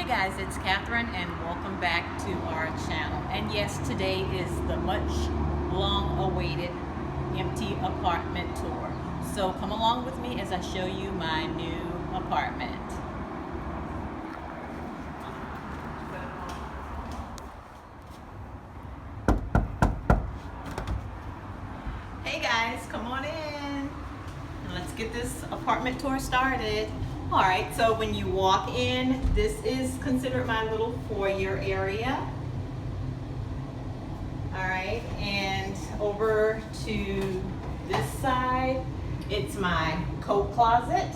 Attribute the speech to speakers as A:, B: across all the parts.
A: Hi guys, it's Catherine and welcome back to our channel. And yes, today is the much long awaited empty apartment tour. So come along with me as I show you my new apartment. Hey guys, come on in and let's get this apartment tour started. All right, so when you walk in, this is considered my little foyer area. All right, and over to this side, it's my coat closet.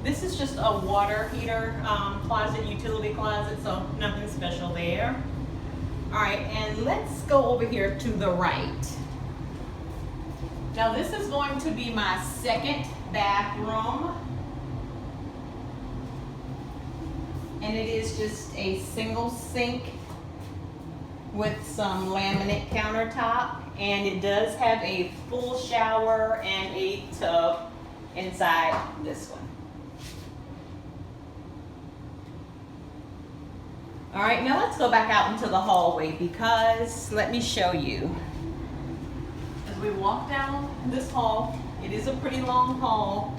A: This is just a water heater closet, utility closet, so nothing special there. All right, and let's go over here to the right. Now this is going to be my second bathroom. And it is just a single sink with some laminate countertop. And it does have a full shower and a tub inside this one. All right, now let's go back out into the hallway because let me show you. We walk down this hall. It is a pretty long hall.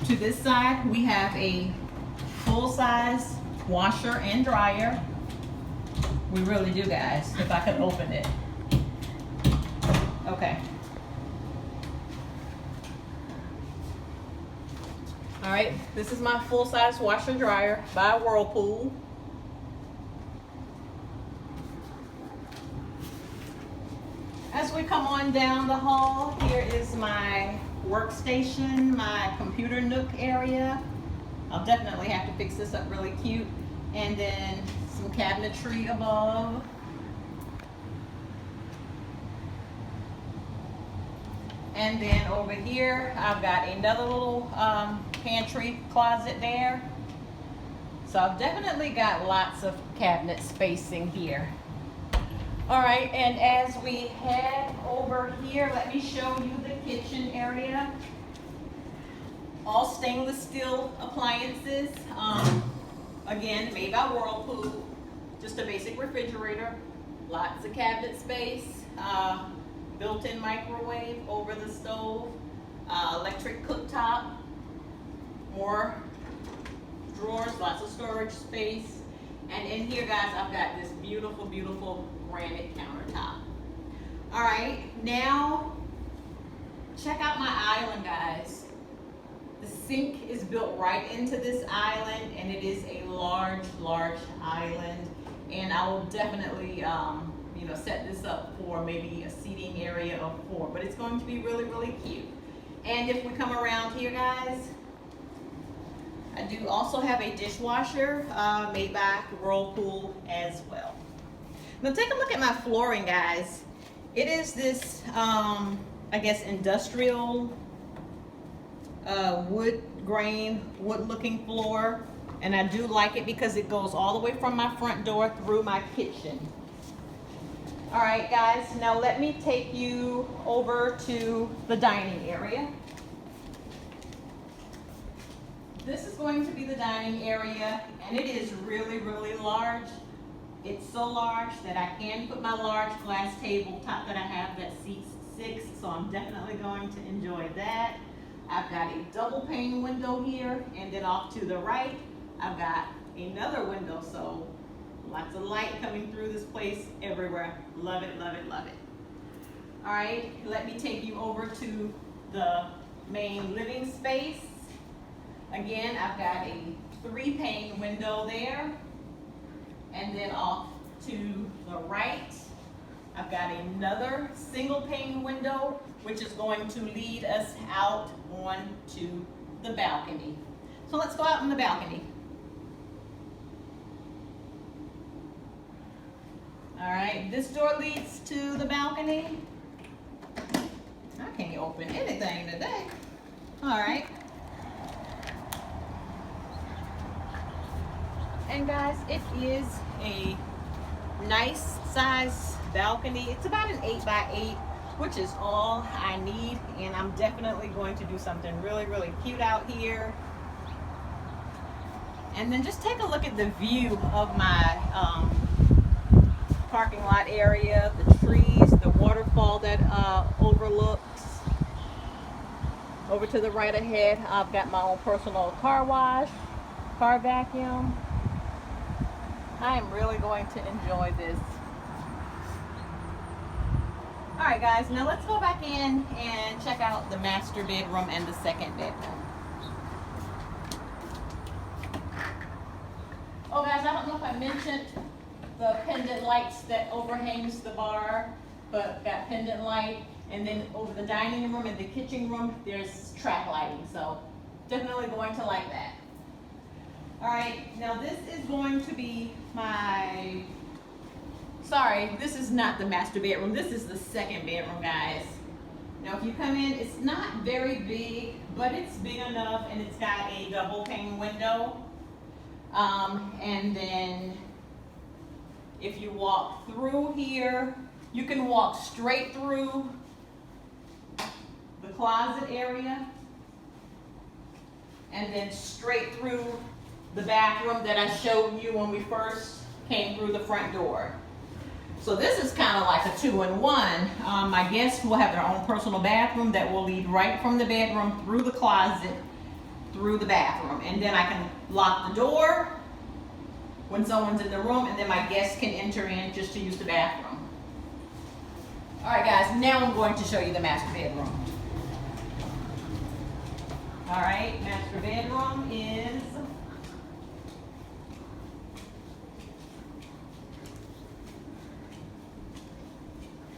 A: To this side, we have a full-size washer and dryer. We really do, guys, if I could open it. Okay. All right, this is my full-size washer and dryer by Whirlpool. As we come on down the hall, here is my workstation, my computer nook area. I'll definitely have to fix this up really cute. And then some cabinetry above. And then over here, I've got another little pantry closet there. So I've definitely got lots of cabinet spacing here. All right, and as we head over here, let me show you the kitchen area. All stainless steel appliances. Again, made by Whirlpool. Just a basic refrigerator. Lots of cabinet space. Built-in microwave over the stove. Electric cooktop. More drawers, lots of storage space. And in here, guys, I've got this beautiful, beautiful granite countertop. All right, now check out my island, guys. The sink is built right into this island, and it is a large, large island. And I will definitely, set this up for maybe a seating area of 4. But it's going to be really, really cute. And if we come around here, guys, I do also have a dishwasher made by Whirlpool as well. Now take a look at my flooring, guys. It is this, I guess, industrial wood grain, wood looking floor. And I do like it because it goes all the way from my front door through my kitchen. All right, guys, now let me take you over to the dining area. This is going to be the dining area, and it is really, really large. It's so large that I can put my large glass tabletop that I have that seats 6, so I'm definitely going to enjoy that. I've got a double pane window here, and then off to the right, I've got another window, so lots of light coming through this place everywhere. Love it, love it, love it. All right, let me take you over to the main living space. Again, I've got a 3-pane window there. And then off to the right, I've got another single pane window, which is going to lead us out onto the balcony. So let's go out on the balcony. All right, this door leads to the balcony. I can't open anything today. All right. And guys, it is a nice size balcony. It's about an 8 by 8 which is all I need. And I'm definitely going to do something really, really cute out here. And then just take a look at the view of my parking lot area, the trees, the waterfall that overlooks. Over to the right ahead, I've got my own personal car wash, car vacuum. I am really going to enjoy this. All right, guys, now let's go back in and check out the master bedroom and the second bedroom. Oh, guys, I don't know if I mentioned the pendant lights that overhangs the bar, but got pendant light. And then over the dining room and the kitchen room, there's track lighting. So definitely going to like that. All right, now this is going to be my, sorry, this is not the master bedroom. This is the second bedroom, guys. Now if you come in, it's not very big, but it's big enough, and it's got a double pane window. And then if you walk through here, you can walk straight through the closet area and then straight through the bathroom that I showed you when we first came through the front door. So this is kind of like a 2-in-1. My guests will have their own personal bathroom that will lead right from the bedroom through the closet, through the bathroom. And then I can lock the door when someone's in the room, and then my guests can enter in just to use the bathroom. All right, guys, now I'm going to show you the master bedroom. All right, master bedroom is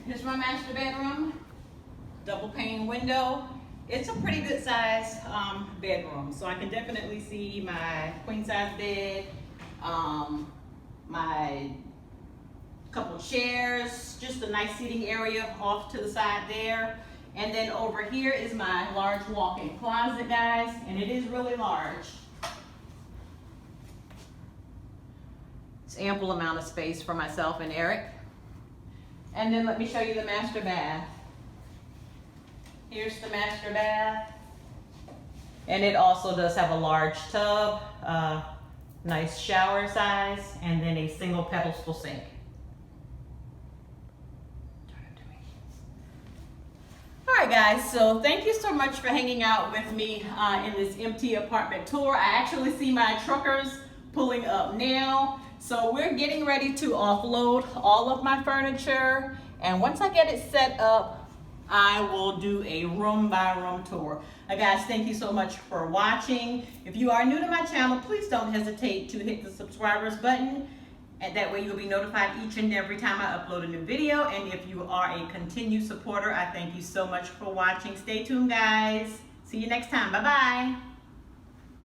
A: here's my master bedroom, double pane window. It's a pretty good size bedroom, so I can definitely see my queen size bed, my couple chairs, just a nice seating area off to the side there. And then over here is my large walk-in closet, guys, and it is really large. It's ample amount of space for myself and Eric. And then let me show you the master bath. Here's the master bath. And it also does have a large tub, nice shower size, and then a single pedestal sink. Alright guys, so thank you so much for hanging out with me in this empty apartment tour. I actually see my truckers pulling up now. So we're getting ready to offload all of my furniture, and once I get it set up, I will do a room by room tour. Guys, thank you so much for watching. If you are new to my channel, please don't hesitate to hit the subscribers button, and that way you'll be notified each and every time I upload a new video. And if you are a continued supporter, I thank you so much for watching. Stay tuned, guys. See you next time. Bye-bye.